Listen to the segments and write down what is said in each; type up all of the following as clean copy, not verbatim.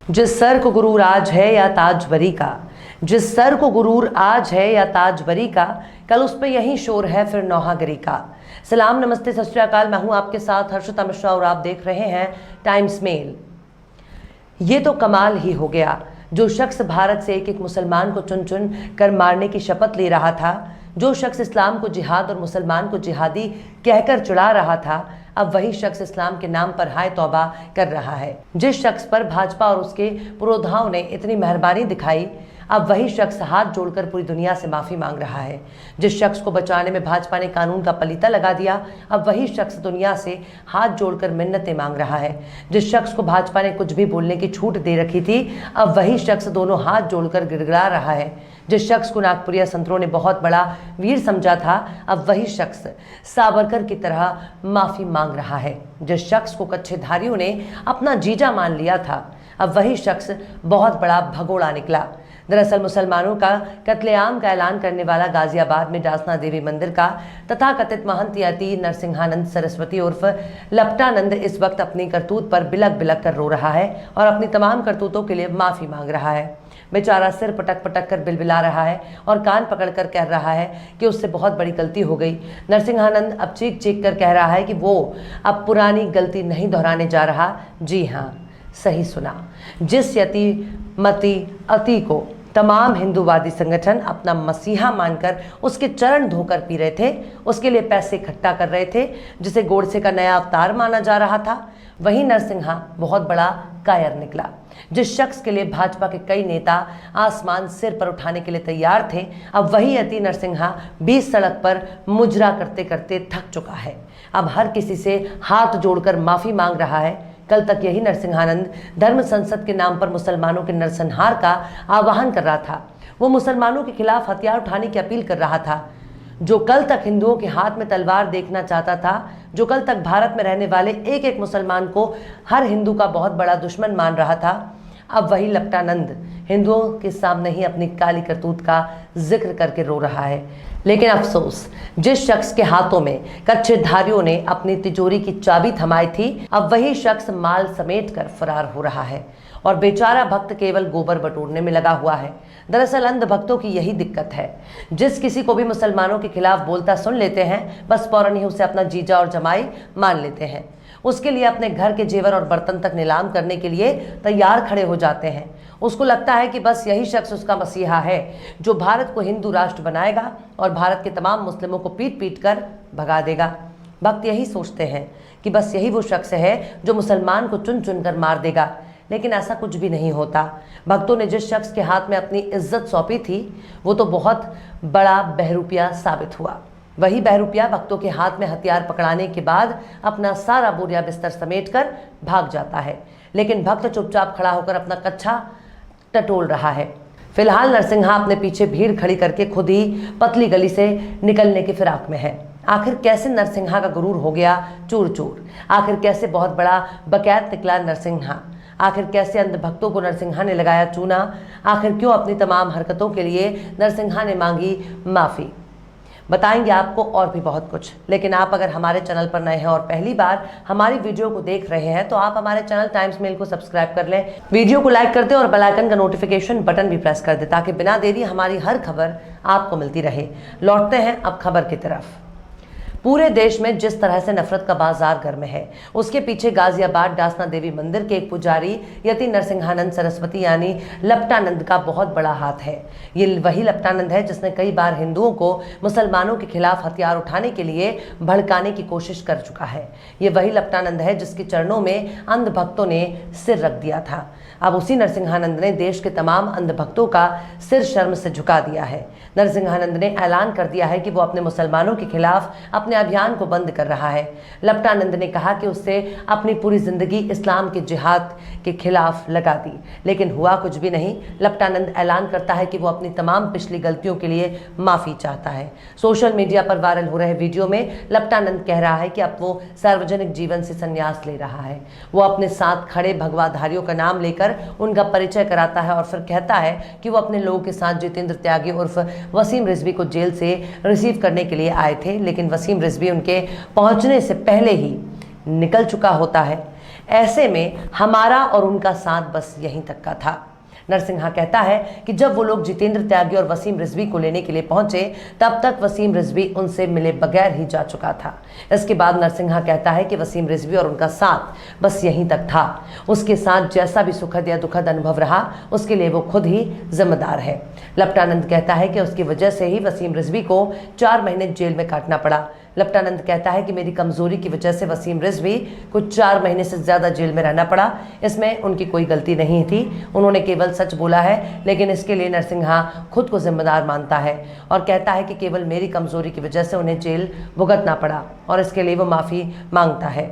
जिस सर को गुरूर आज है या ताजबरी का, जिस सर को गुरूर आज है या ताजबरी का, कल उस पे यही शोर है फिर नौहागरी का। सलाम, नमस्ते, सत श्री अकाल। मैं हूं आपके साथ हर्षिता मिश्रा और आप देख रहे हैं टाइम्स मेल। ये तो कमाल ही हो गया। जो शख्स भारत से एक एक मुसलमान को चुन चुन कर मारने की शपथ ले रहा था, जो शख्स इस्लाम को जिहाद और मुसलमान को जिहादी कहकर चिढ़ा रहा था, अब वही शख्स इस्लाम के नाम पर हाय तौबा कर रहा है। जिस शख्स पर भाजपा और उसके पुरोधाओं ने इतनी मेहरबानी दिखाई, अब वही शख्स हाथ जोड़कर पूरी दुनिया से माफ़ी मांग रहा है। जिस शख्स को बचाने में भाजपा ने कानून का पलीता लगा दिया, अब वही शख्स दुनिया से हाथ जोड़कर मिन्नतें मांग रहा है। जिस शख्स को भाजपा ने कुछ भी बोलने की छूट दे रखी थी, अब वही शख्स दोनों हाथ जोड़कर गिड़गिड़ा रहा है। जिस शख्स को नागपुरिया संतरों ने बहुत बड़ा वीर समझा था, अब वही शख्स सावरकर की तरह माफ़ी मांग रहा है। जिस शख्स को कच्छेधारियों ने अपना जीजा मान लिया था, अब वही शख्स बहुत बड़ा भगोड़ा निकला। दरअसल मुसलमानों का कत्लेआम का ऐलान करने वाला गाजियाबाद में डासना देवी मंदिर का तथाकथित महंत यति नरसिंहानंद सरस्वती उर्फ लपटानंद इस वक्त अपनी करतूत पर बिलक बिलक कर रो रहा है और अपनी तमाम करतूतों के लिए माफ़ी मांग रहा है। बेचारा सिर पटक पटक कर बिलबिला रहा है और कान पकड़कर कह रहा है कि उससे बहुत बड़ी गलती हो गई। नरसिंहानंद अब चीख चीख कर कह रहा है कि वो अब पुरानी गलती नहीं दोहराने जा रहा। जी हाँ, सही सुना। जिस यति मति अति को तमाम हिंदूवादी संगठन अपना मसीहा मानकर उसके चरण धोकर पी रहे थे, उसके लिए पैसे इकट्ठा कर रहे थे, जिसे गोडसे का नया अवतार माना जा रहा था, वही नरसिंहा बहुत बड़ा कायर निकला। जिस शख्स के लिए भाजपा के कई नेता आसमान सिर पर उठाने के लिए तैयार थे, अब वही यति नरसिंहा बीच सड़क पर मुजरा करते करते थक चुका है। अब हर किसी से हाथ जोड़कर माफ़ी मांग रहा है। कल तक यही नरसिंहानंद धर्म संसद के नाम पर मुसलमानों के नरसंहार का आह्वान कर रहा था। वो मुसलमानों के खिलाफ हथियार उठाने की अपील कर रहा था। जो कल तक हिंदुओं के हाथ में तलवार देखना चाहता था, जो कल तक भारत में रहने वाले एक एक मुसलमान को हर हिंदू का बहुत बड़ा दुश्मन मान रहा था, अब वही लपटानंद हिंदुओं के सामने ही अपनी काली करतूत का जिक्र करके रो रहा है। लेकिन अफसोस, जिस शख्स के हाथों में कच्छेधारियों ने अपनी तिजोरी की चाबी थमाई थी, अब वही शख्स माल समेट कर फरार हो रहा है और बेचारा भक्त केवल गोबर बटोरने में लगा हुआ है। दरअसल अंध भक्तों की यही दिक्कत है। जिस किसी को भी मुसलमानों के खिलाफ बोलता सुन लेते हैं, बस फौरन ही उसे अपना जीजा और जमाई मान लेते हैं। उसके लिए अपने घर के जेवर और बर्तन तक नीलाम करने के लिए तैयार खड़े हो जाते हैं। उसको लगता है कि बस यही शख्स उसका मसीहा है, जो भारत को हिंदू राष्ट्र बनाएगा और भारत के तमाम मुस्लिमों को पीट पीट कर भगा देगा। भक्त यही सोचते हैं कि बस यही वो शख्स है जो मुसलमान को चुन चुन कर मार देगा, लेकिन ऐसा कुछ भी नहीं होता। भक्तों ने जिस शख्स के हाथ में अपनी इज्जत सौंपी थी, वो तो बहुत बड़ा बहरूपिया साबित हुआ। वही बहरूपिया भक्तों के हाथ में हथियार पकड़ाने के बाद अपना सारा बोरिया बिस्तर समेटकर भाग जाता है, लेकिन भक्त चुपचाप खड़ा होकर अपना कच्छा टटोल रहा है। फिलहाल नरसिंहा अपने पीछे भीड़ खड़ी करके खुद ही पतली गली से निकलने की फिराक में है। आखिर कैसे नरसिंहा का गुरूर हो गया चूर चूर? आखिर कैसे बहुत बड़ा बकैत निकला नरसिंहा? आखिर कैसे अंध भक्तों को नरसिंहा ने लगाया चूना? आखिर क्यों अपनी तमाम हरकतों के लिए नरसिंहा ने मांगी माफ़ी? बताएंगे आपको और भी बहुत कुछ। लेकिन आप अगर हमारे चैनल पर नए हैं और पहली बार हमारी वीडियो को देख रहे हैं, तो आप हमारे चैनल टाइम्स मेल को सब्सक्राइब कर लें, वीडियो को लाइक कर दें और बेल आइकन का नोटिफिकेशन बटन भी प्रेस कर दें, ताकि बिना देरी हमारी हर खबर आपको मिलती रहे। लौटते हैं अब खबर की तरफ। पूरे देश में जिस तरह से नफरत का बाजार गर्म है, उसके पीछे गाजियाबाद डासना देवी मंदिर के एक पुजारी यति नरसिंहानंद सरस्वती यानी लपटानंद का बहुत बड़ा हाथ है। ये वही लपटानंद है जिसने कई बार हिंदुओं को मुसलमानों के खिलाफ हथियार उठाने के लिए भड़काने की कोशिश कर चुका है। ये वही लपटानंद है जिसके चरणों में अंध भक्तों ने सिर रख दिया था। अब उसी नरसिंहानंद ने देश के तमाम अंध भक्तों का सिर शर्म से झुका दिया है। नरसिंहानंद ने ऐलान कर दिया है कि वो अपने मुसलमानों के खिलाफ अपने अभियान को बंद कर रहा है। लपटानंद ने कहा कि उससे अपनी पूरी जिंदगी इस्लाम के जिहाद के खिलाफ लगा दी, लेकिन हुआ कुछ भी नहीं। लपटानंद ऐलान करता है कि वो अपनी तमाम पिछली गलतियों के लिए माफ़ी चाहता है। सोशल मीडिया पर वायरल हो रहे वीडियो में लपटानंद कह रहा है कि अब वो सार्वजनिक जीवन से संन्यास ले रहा है। वो अपने साथ खड़े भगवाधारियों का नाम लेकर उनका परिचय कराता है और फिर कहता है कि वो अपने लोगों के साथ जितेंद्र त्यागी उर्फ वसीम रिजवी को जेल से रिसीव करने के लिए आए थे, लेकिन वसीम रिजवी उनके पहुंचने से पहले ही निकल चुका होता है। ऐसे में हमारा और उनका साथ बस यहीं तक का था। नरसिंहा कहता है कि जब वो लोग जितेंद्र त्यागी और वसीम रिजवी को लेने के लिए पहुंचे तब तक वसीम रिजवी उनसे मिले बगैर ही जा चुका था। इसके बाद नरसिंहा कहता है कि वसीम रिजवी और उनका साथ बस यहीं तक था। उसके साथ जैसा भी सुखद या दुखद अनुभव रहा उसके लिए वो खुद ही जिम्मेदार है। लपटानंद कहता है कि उसकी वजह से ही वसीम रिजवी को 4 महीने जेल में काटना पड़ा। लपटानंद कहता है कि मेरी कमजोरी की वजह से वसीम रिजवी को 4 महीने से ज़्यादा जेल में रहना पड़ा। इसमें उनकी कोई गलती नहीं थी, उन्होंने केवल सच बोला है, लेकिन इसके लिए नरसिंहा खुद को जिम्मेदार मानता है और कहता है कि केवल मेरी कमजोरी की वजह से उन्हें जेल भुगतना पड़ा और इसके लिए वो माफ़ी मांगता है।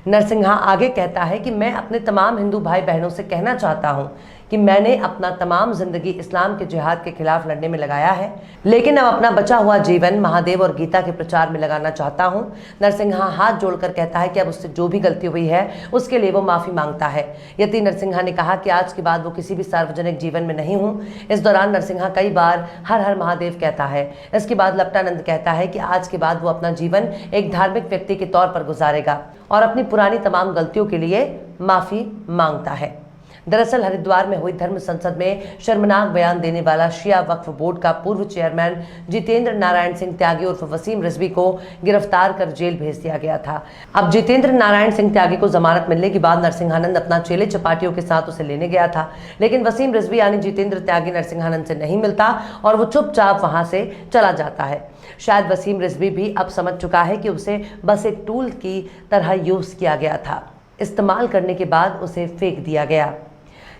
नरसिंहा आगे कहता है कि मैं अपने तमाम हिंदू भाई बहनों से कहना चाहता हूँ कि मैंने अपना तमाम जिंदगी इस्लाम के जिहाद के खिलाफ लड़ने में लगाया है, लेकिन अब अपना बचा हुआ जीवन महादेव और गीता के प्रचार में लगाना चाहता हूं। नरसिंहा हाथ जोड़कर कहता है कि अब उससे जो भी गलती हुई है उसके लिए वो माफ़ी मांगता है। यति नरसिंहा ने कहा कि आज के बाद वो किसी भी सार्वजनिक जीवन में नहीं हूँ। इस दौरान नरसिंहा कई बार हर हर महादेव कहता है। इसके बाद लपटानंद कहता है कि आज के बाद वो अपना जीवन एक धार्मिक व्यक्ति के तौर पर गुजारेगा और अपनी पुरानी तमाम गलतियों के लिए माफ़ी मांगता है। दरअसल हरिद्वार में हुई धर्म संसद में शर्मनाक बयान देने वाला शिया वक्फ बोर्ड का पूर्व चेयरमैन जितेंद्र नारायण सिंह त्यागी उर्फ वसीम रिजवी को गिरफ्तार कर जेल भेज दिया गया था। अब जितेंद्र नारायण सिंह त्यागी को जमानत मिलने के बाद नरसिंहानंद अपना चेले चपाटियों के साथ उसे लेने गया था, लेकिन वसीम रिजवी यानी जितेंद्र त्यागी नरसिंहानंद से नहीं मिलता और वो चुपचाप वहां से चला जाता है। शायद वसीम रिजवी भी अब समझ चुका है कि उसे बस एक टूल की तरह यूज किया गया था, इस्तेमाल करने के बाद उसे फेंक दिया गया।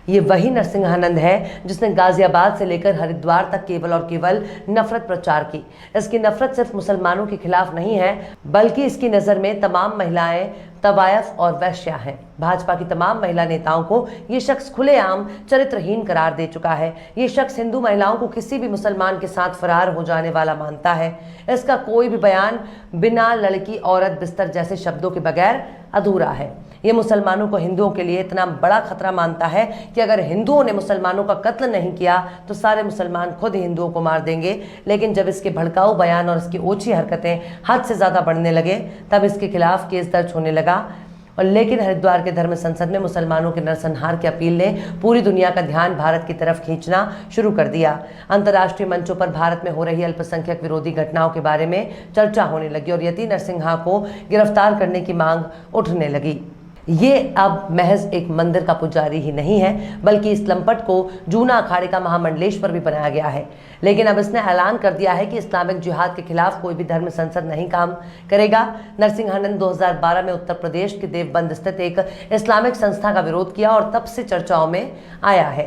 ये वही नरसिंहानंद है जिसने गाजियाबाद से लेकर हरिद्वार तक केवल और केवल नफरत प्रचार की। इसकी नफरत सिर्फ मुसलमानों के खिलाफ नहीं है, बल्कि इसकी नज़र में तमाम महिलाएं तवायफ और वैश्या हैं। भाजपा की तमाम महिला नेताओं को ये शख्स खुलेआम चरित्रहीन करार दे चुका है। ये शख्स हिंदू महिलाओं को किसी भी मुसलमान के साथ फरार हो जाने वाला मानता है। इसका कोई भी बयान बिना लड़की औरत बिस्तर जैसे शब्दों के बगैर अधूरा है। ये मुसलमानों को हिंदुओं के लिए इतना बड़ा खतरा मानता है कि अगर हिंदुओं ने मुसलमानों का कत्ल नहीं किया तो सारे मुसलमान खुद हिंदुओं को मार देंगे। लेकिन जब इसके भड़काऊ बयान और इसकी ओछी हरकतें हद से ज़्यादा बढ़ने लगे तब इसके खिलाफ केस दर्ज होने लगा। और लेकिन हरिद्वार के धर्म संसद में मुसलमानों के नरसंहार की अपील ने पूरी दुनिया का ध्यान भारत की तरफ खींचना शुरू कर दिया। अंतर्राष्ट्रीय मंचों पर भारत में हो रही अल्पसंख्यक विरोधी घटनाओं के बारे में चर्चा होने लगी और यति नरसिंहा को गिरफ्तार करने की मांग उठने लगी। ये अब महज एक मंदिर का पुजारी ही नहीं है, बल्कि इस लंपट को जूना अखाड़े का महामंडलेश्वर भी बनाया गया है। लेकिन अब इसने ऐलान कर दिया है कि इस्लामिक जिहाद के खिलाफ कोई भी धर्म संसद नहीं काम करेगा। नरसिंहानंद 2012 में उत्तर प्रदेश के देवबंद स्थित एक इस्लामिक संस्था का विरोध किया और तब से चर्चाओं में आया है।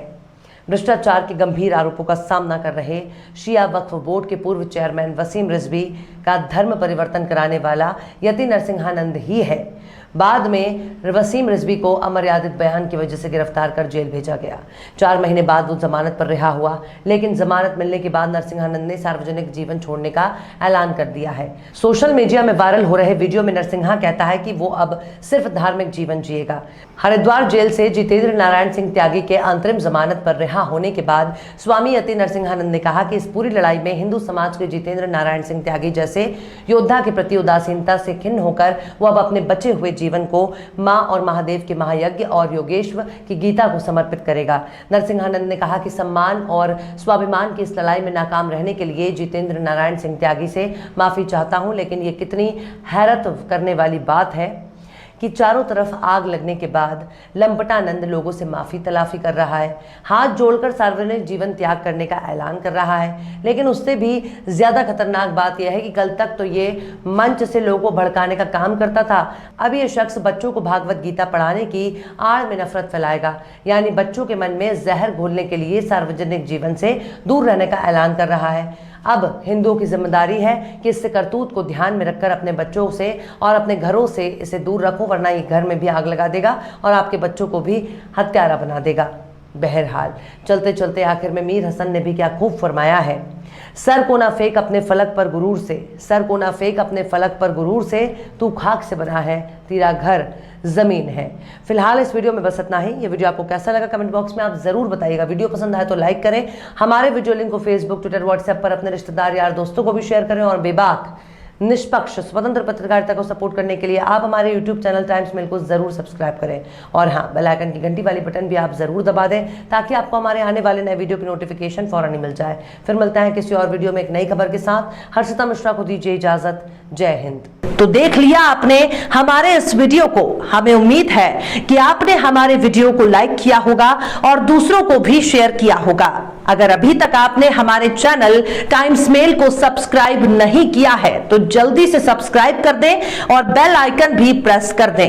भ्रष्टाचार के गंभीर आरोपों का सामना कर रहे शिया वक्फ बोर्ड के पूर्व चेयरमैन वसीम रिजवी का धर्म परिवर्तन कराने वाला यति नरसिंहानंद ही है। बाद में वसीम रिजवी को अमर्यादित बयान की वजह से गिरफ्तार कर जेल भेजा गया। 4 महीने बाद वो जमानत पर रिहा हुआ, लेकिन जमानत मिलने के बाद नरसिंहानंद ने सार्वजनिक जीवन छोड़ने का ऐलान कर दिया है। सोशल मीडिया में वायरल हो रहे वीडियो में नरसिंहा कहता है कि वो अब सिर्फ धार्मिक जीवन जिएगा। हरिद्वार जेल से जितेंद्र नारायण सिंह त्यागी के अंतरिम जमानत पर रिहा होने के बाद स्वामी यति नरसिंहानंद ने कहा कि इस पूरी लड़ाई में हिंदू समाज के जितेंद्र नारायण सिंह त्यागी जैसे योद्धा के प्रति उदासीनता से खिन्न होकर वो अब अपने बचे हुए जीवन को मां और महादेव के महायज्ञ और योगेश्वर की गीता को समर्पित करेगा। नरसिंहानंद ने कहा कि सम्मान और स्वाभिमान की इस लड़ाई में नाकाम रहने के लिए जितेंद्र नारायण सिंह त्यागी से माफी चाहता हूं, लेकिन ये कितनी हैरत करने वाली बात है कि चारों तरफ आग लगने के बाद लंपटानंद लोगों से माफ़ी तलाफी कर रहा है, हाथ जोड़कर सार्वजनिक जीवन त्याग करने का ऐलान कर रहा है। लेकिन उससे भी ज़्यादा खतरनाक बात यह है कि कल तक तो ये मंच से लोगों को भड़काने का काम करता था, अब ये शख्स बच्चों को भागवत गीता पढ़ाने की आड़ में नफरत फैलाएगा, यानी बच्चों के मन में जहर घोलने के लिए सार्वजनिक जीवन से दूर रहने का ऐलान कर रहा है। अब हिंदुओं की जिम्मेदारी है कि इससे करतूत को ध्यान में रखकर अपने बच्चों से और अपने घरों से इसे दूर रखो, वरना ये घर में भी आग लगा देगा और आपके बच्चों को भी हत्यारा बना देगा। बहरहाल चलते चलते आखिर में मीर हसन ने भी क्या खूब फरमाया है, सर को ना फेंक अपने फलक पर गुरूर से, सर को ना फेंक अपने फलक पर गुरूर से, तू खाक से बना है, तेरा घर ज़मीन है। फिलहाल इस वीडियो में बस इतना ही। ये वीडियो आपको कैसा लगा कमेंट बॉक्स में आप ज़रूर बताइएगा। वीडियो पसंद आए तो लाइक करें, हमारे वीडियो लिंक को फेसबुक, ट्विटर, व्हाट्सएप पर अपने रिश्तेदार, यार, दोस्तों को भी शेयर करें और बेबाक निष्पक्ष स्वतंत्र पत्रकारिता को सपोर्ट करने के लिए आप हमारे YouTube चैनल टाइम्स मेल को जरूर सब्सक्राइब करें और हाँ, बेल आइकन की घंटी वाली बटन भी आप जरूर दबा दें ताकि आपको हमारे आने वाले नए वीडियो की नोटिफिकेशन फौरन ही मिल जाए। फिर मिलते हैं किसी और वीडियो में एक नई खबर के साथ। हर्षिता मिश्रा को दीजिए इजाजत। जय हिंद। तो देख लिया आपने हमारे इस वीडियो को। हमें उम्मीद है कि आपने हमारे वीडियो को लाइक किया होगा और दूसरों को भी शेयर किया होगा। अगर अभी तक आपने हमारे चैनल टाइम्स मेल को सब्सक्राइब नहीं किया है तो जल्दी से सब्सक्राइब कर दें और बेल आइकन भी प्रेस कर दें।